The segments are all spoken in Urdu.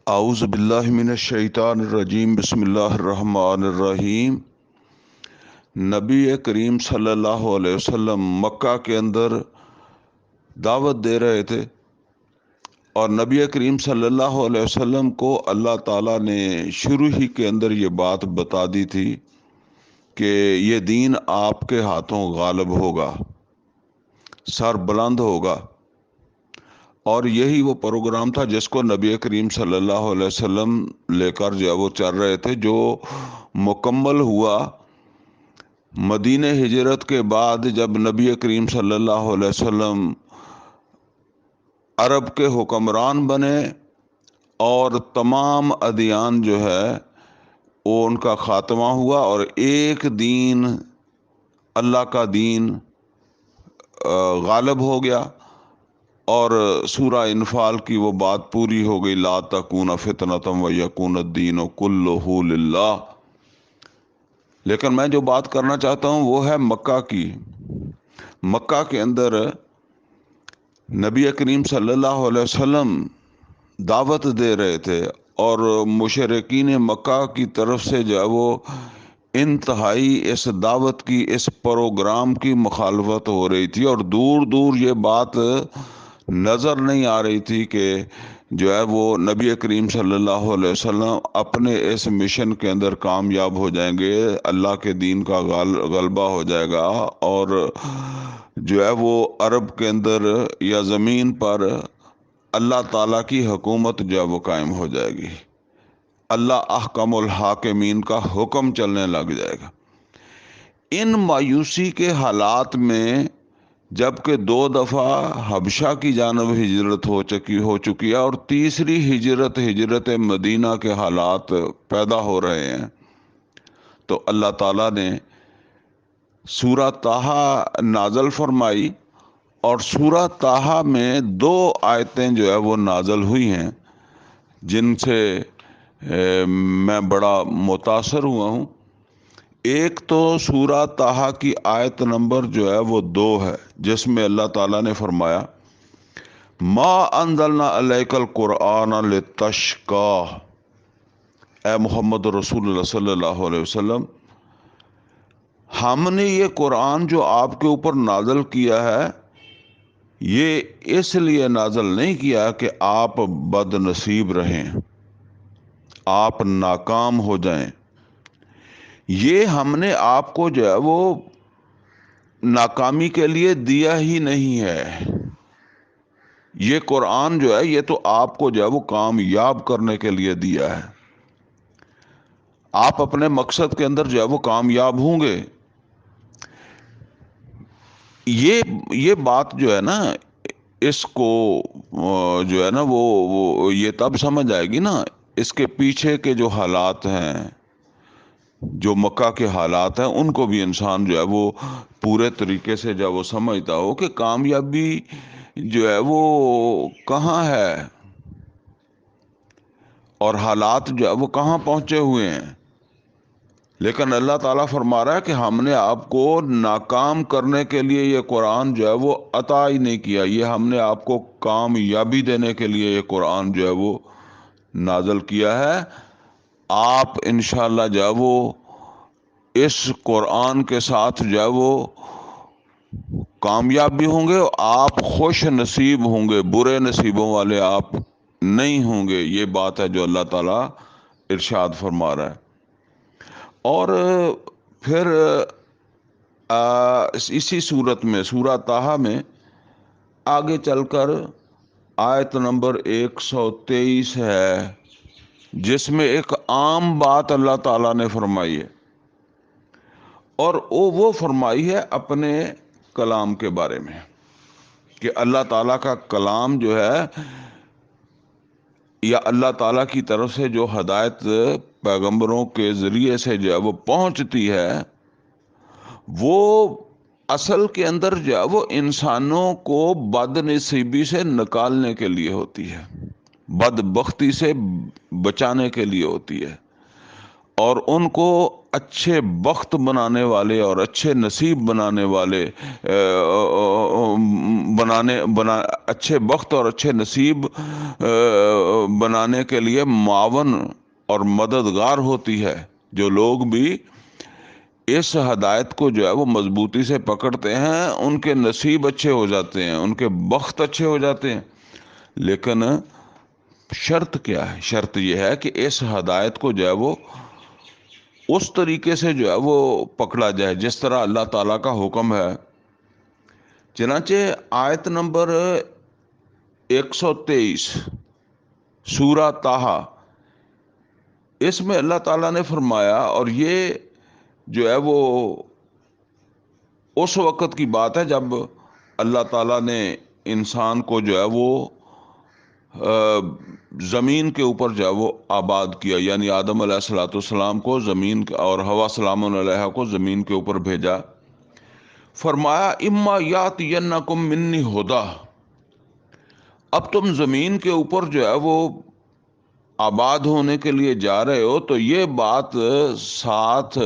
اعوذ باللہ من الشیطان الرجیم بسم اللہ الرحمن الرحیم۔ نبی کریم صلی اللہ علیہ وسلم مکہ کے اندر دعوت دے رہے تھے، اور نبی کریم صلی اللہ علیہ وسلم کو اللہ تعالیٰ نے شروع ہی کے اندر یہ بات بتا دی تھی کہ یہ دین آپ کے ہاتھوں غالب ہوگا، سر بلند ہوگا۔ اور یہی وہ پروگرام تھا جس کو نبی کریم صلی اللہ علیہ وسلم لے کر وہ چل رہے تھے، جو مکمل ہوا مدینہ ہجرت کے بعد، جب نبی کریم صلی اللہ علیہ وسلم عرب کے حکمران بنے اور تمام ادیان جو ہے وہ ان کا خاتمہ ہوا، اور ایک دین، اللہ کا دین غالب ہو گیا۔ اور سورہ انفال کی وہ بات پوری ہو گئی، لا تکون فتنۃ ویکون الدین کلہ للہ۔ لیکن میں جو بات کرنا چاہتا ہوں وہ ہے مکہ کی۔ مکہ کے اندر نبی کریم صلی اللہ علیہ وسلم دعوت دے رہے تھے، اور مشرکین مکہ کی طرف سے جو ہے وہ انتہائی اس دعوت کی، اس پروگرام کی مخالفت ہو رہی تھی، اور دور دور یہ بات نظر نہیں آ رہی تھی کہ جو ہے وہ نبی کریم صلی اللہ علیہ وسلم اپنے اس مشن کے اندر کامیاب ہو جائیں گے، اللہ کے دین کا غلبہ ہو جائے گا، اور جو ہے وہ عرب کے اندر یا زمین پر اللہ تعالیٰ کی حکومت جو ہے وہ قائم ہو جائے گی، اللہ احکم الحاکمین کا حکم چلنے لگ جائے گا۔ ان مایوسی کے حالات میں، جبکہ 2 دفعہ حبشہ کی جانب ہجرت ہو چکی ہے، اور تیسری ہجرت مدینہ کے حالات پیدا ہو رہے ہیں، تو اللہ تعالیٰ نے سورہ طٰہٰ نازل فرمائی، اور سورہ طٰہٰ میں 2 آیتیں جو ہے وہ نازل ہوئی ہیں جن سے میں بڑا متاثر ہوا ہوں۔ ایک تو سورہ طٰہٰ کی آیت نمبر جو ہے وہ 2 ہے، جس میں اللہ تعالیٰ نے فرمایا ما انزلنا علیک القرآن لتشقی، اے محمد رسول اللہ صلی اللہ علیہ وسلم، ہم نے یہ قرآن جو آپ کے اوپر نازل کیا ہے، یہ اس لیے نازل نہیں کیا کہ آپ بد نصیب رہیں، آپ ناکام ہو جائیں۔ یہ ہم نے آپ کو جو ہے وہ ناکامی کے لیے دیا ہی نہیں ہے، یہ قرآن جو ہے یہ تو آپ کو جو ہے وہ کامیاب کرنے کے لیے دیا ہے، آپ اپنے مقصد کے اندر جو ہے وہ کامیاب ہوں گے۔ یہ بات جو ہے نا، اس کو جو ہے نا وہ یہ تب سمجھ آئے گی نا، اس کے پیچھے کے جو حالات ہیں، جو مکہ کے حالات ہیں، ان کو بھی انسان جو ہے وہ پورے طریقے سے جب وہ سمجھتا ہو کہ کامیابی جو ہے وہ کہاں ہے، اور حالات جو ہے وہ کہاں پہنچے ہوئے ہیں۔ لیکن اللہ تعالیٰ فرما رہا ہے کہ ہم نے آپ کو ناکام کرنے کے لیے یہ قرآن جو ہے وہ عطا ہی نہیں کیا، یہ ہم نے آپ کو کامیابی دینے کے لیے یہ قرآن جو ہے وہ نازل کیا ہے۔ آپ انشاءاللہ جو ہے وہ اس قرآن کے ساتھ جو ہے وہ کامیاب بھی ہوں گے، آپ خوش نصیب ہوں گے، برے نصیبوں والے آپ نہیں ہوں گے۔ یہ بات ہے جو اللہ تعالیٰ ارشاد فرما رہا ہے۔ اور پھر اسی صورت میں سورہ طٰہٰ میں آگے چل کر آیت نمبر 123 ہے، جس میں ایک عام بات اللہ تعالیٰ نے فرمائی ہے، اور وہ فرمائی ہے اپنے کلام کے بارے میں، کہ اللہ تعالیٰ کا کلام جو ہے، یا اللہ تعالیٰ کی طرف سے جو ہدایت پیغمبروں کے ذریعے سے جو ہے وہ پہنچتی ہے، وہ اصل کے اندر جو ہے وہ انسانوں کو بد نصیبی سے نکالنے کے لیے ہوتی ہے، بدبختی سے بچانے کے لیے ہوتی ہے۔ اور ان کو اچھے بخت بنانے والے اور اچھے نصیب بنانے والے اچھے بخت اور اچھے نصیب بنانے کے لیے معاون اور مددگار ہوتی ہے. جو لوگ بھی اس ہدایت کو جو ہے وہ مضبوطی سے پکڑتے ہیں ان کے نصیب اچھے ہو جاتے ہیں, ان کے بخت اچھے ہو جاتے ہیں. لیکن شرط کیا ہے؟ شرط یہ ہے کہ اس ہدایت کو جو ہے وہ اس طریقے سے جو ہے وہ پکڑا جائے جس طرح اللہ تعالیٰ کا حکم ہے. چنانچہ آیت نمبر 123 سورہ طٰہٰ, اس میں اللہ تعالیٰ نے فرمایا, اور یہ جو ہے وہ اس وقت کی بات ہے جب اللہ تعالیٰ نے انسان کو جو ہے وہ زمین کے اوپر جو ہے وہ آباد کیا, یعنی آدم علیہ الصلوۃ والسلام کو زمین اور حوا سلام علیہ کو زمین کے اوپر بھیجا. فرمایا اما یاتینکم منی ہدی, اب تم زمین کے اوپر جو ہے وہ آباد ہونے کے لیے جا رہے ہو تو یہ بات ساتھ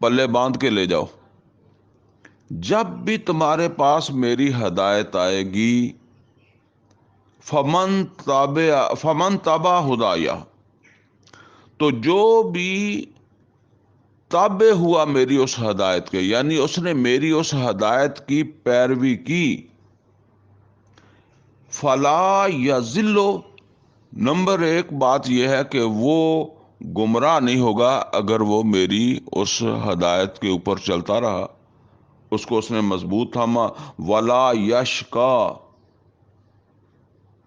پلے باندھ کے لے جاؤ, جب بھی تمہارے پاس میری ہدایت آئے گی فمن تبع ہدایا, تو جو بھی تابع ہوا میری اس ہدایت کے, یعنی اس نے میری اس ہدایت کی پیروی کی, فلا یضل, نمبر ایک بات یہ ہے کہ وہ گمراہ نہیں ہوگا اگر وہ میری اس ہدایت کے اوپر چلتا رہا, اس کو اس نے مضبوط تھاما. ولا یشقا,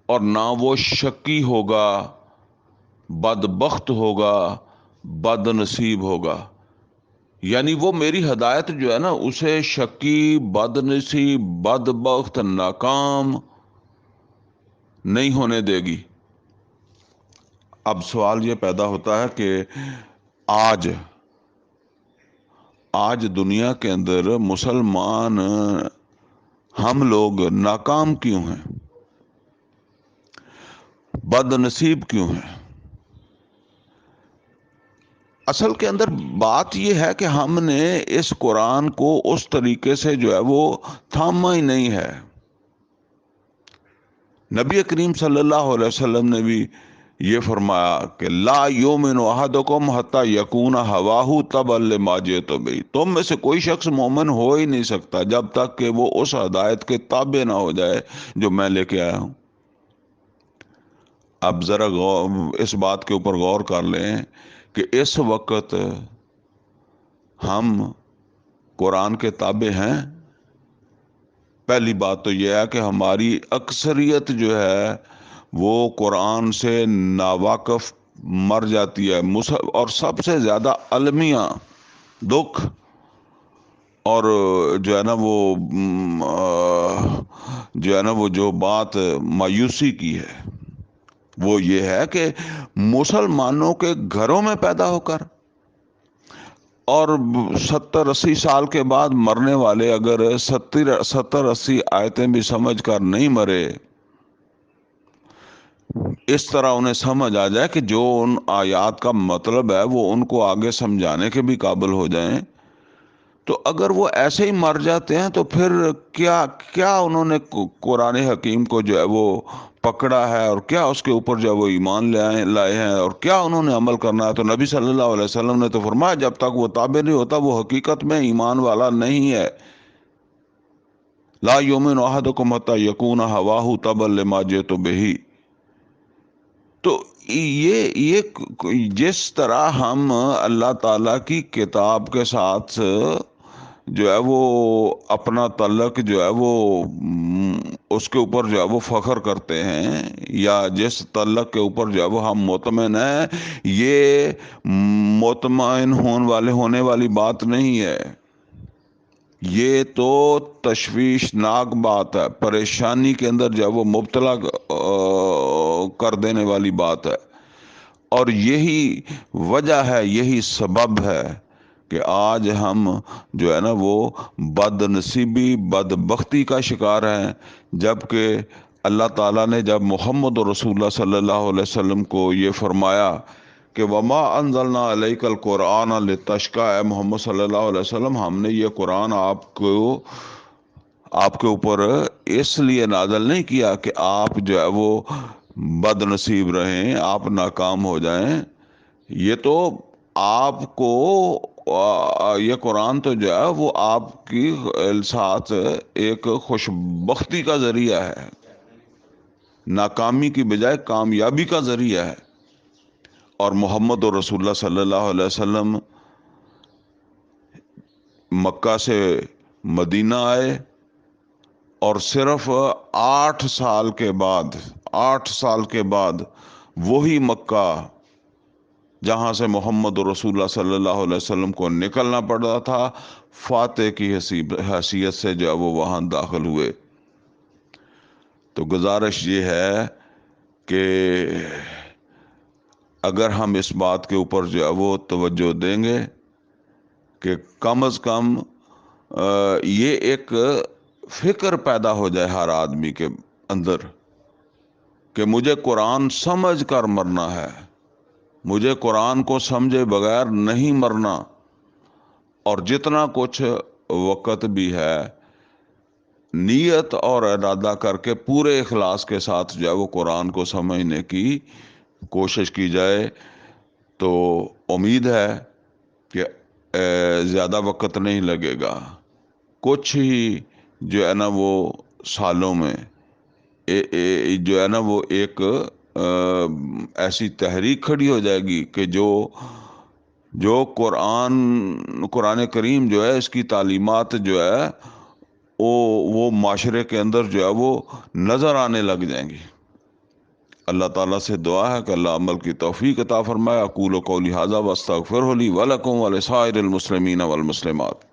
اور نہ وہ شقی ہوگا, بدبخت ہوگا, بد نصیب ہوگا. یعنی وہ میری ہدایت جو ہے نا اسے شقی, بد نصیب, بدبخت, ناکام نہیں ہونے دے گی. اب سوال یہ پیدا ہوتا ہے کہ آج دنیا کے اندر مسلمان ہم لوگ ناکام کیوں ہیں, بد نصیب کیوں ہیں؟ اصل کے اندر بات یہ ہے کہ ہم نے اس قرآن کو اس طریقے سے جو ہے وہ تھاما ہی نہیں ہے. نبی کریم صلی اللہ علیہ وسلم نے بھی یہ فرمایا کہ لا یؤمن احدکم حتی یکون ہواہ تبعا لما جئت بہ, تم میں سے کوئی شخص مومن ہو ہی نہیں سکتا جب تک کہ وہ اس ہدایت کے تابع نہ ہو جائے جو میں لے کے آیا ہوں. اب ذرا اس بات کے اوپر غور کر لیں کہ اس وقت ہم قرآن کے تابع ہیں. پہلی بات تو یہ ہے کہ ہماری اکثریت جو ہے وہ قرآن سے ناواقف مر جاتی ہے, اور سب سے زیادہ المیہ دکھ اور جو ہے نا وہ جو بات مایوسی کی ہے وہ یہ ہے کہ مسلمانوں کے گھروں میں پیدا ہو کر اور 70-80 سال کے بعد مرنے والے اگر 70-80 آیتیں بھی سمجھ کر نہیں مرے, اس طرح انہیں سمجھ آ جائے کہ جو ان آیات کا مطلب ہے وہ ان کو آگے سمجھانے کے بھی قابل ہو جائیں, تو اگر وہ ایسے ہی مر جاتے ہیں تو پھر کیا انہوں نے قرآن حکیم کو جو ہے وہ پکڑا ہے, اور کیا اس کے اوپر جو ہے وہ ایمان لائے ہیں, اور کیا انہوں نے عمل کرنا ہے؟ تو نبی صلی اللہ علیہ وسلم نے تو فرمایا جب تک وہ تابع نہیں ہوتا وہ حقیقت میں ایمان والا نہیں ہے. لا یؤمن احدکم حتی یکون ہواہ تبعا لما جئت بہ. تو یہ جس طرح ہم اللہ تعالیٰ کی کتاب کے ساتھ جو ہے وہ اپنا تعلق جو ہے وہ اس کے اوپر جو ہے وہ فخر کرتے ہیں, یا جس تعلق کے اوپر جو ہے وہ ہم مطمئن ہیں, یہ مطمئن ہونے والی بات نہیں ہے. یہ تو تشویشناک بات ہے, پریشانی کے اندر جو ہے وہ مبتلا کر دینے والی بات ہے. اور یہی وجہ ہے, یہی سبب ہے کہ آج ہم جو ہے نا وہ بد نصیبی, بدبختی کا شکار ہیں, جبکہ اللہ تعالیٰ نے جب محمد رسول اللہ صلی اللہ علیہ وسلم کو یہ فرمایا کہ وما انزلنا علیکل قرآن لتشقى، اے محمد صلی اللہ علیہ وسلم ہم نے یہ قرآن آپ کے اوپر اس لیے نازل نہیں کیا کہ آپ جو ہے وہ بد نصیب رہیں، آپ ناکام ہو جائیں. یہ تو آپ کو یہ قرآن تو جو ہے وہ آپ کی ساتھ ایک خوش بختی کا ذریعہ ہے، ناکامی کی بجائے کامیابی کا ذریعہ ہے. اور محمد رسول اللہ صلی اللہ علیہ وسلم مکہ سے مدینہ آئے اور صرف 8 سال کے بعد وہی مکہ جہاں سے محمد رسول اللہ صلی اللہ علیہ وسلم کو نکلنا پڑا تھا، فاتح کی حیثیت سے جو وہ وہاں داخل ہوئے. تو گزارش یہ ہے کہ اگر ہم اس بات کے اوپر جو ہے وہ توجہ دیں گے کہ کم از کم یہ ایک فکر پیدا ہو جائے ہر آدمی کے اندر کہ مجھے قرآن سمجھ کر مرنا ہے، مجھے قرآن کو سمجھے بغیر نہیں مرنا، اور جتنا کچھ وقت بھی ہے نیت اور ارادہ کر کے پورے اخلاص کے ساتھ جو ہے وہ قرآن کو سمجھنے کی کوشش کی جائے. تو امید ہے کہ زیادہ وقت نہیں لگے گا، کچھ ہی جو ہے نا وہ سالوں میں جو ہے نا وہ ایک ایسی تحریک کھڑی ہو جائے گی کہ جو قرآن کریم جو ہے اس کی تعلیمات جو ہے وہ معاشرے کے اندر جو ہے وہ نظر آنے لگ جائیں گی. اللہ تعالیٰ سے دعا ہے کہ اللہ عمل کی توفیق عطا فرمائے. اقول قولی ھذا واستغفرہ لی ولکم ولسائر المسلمین والمسلمات.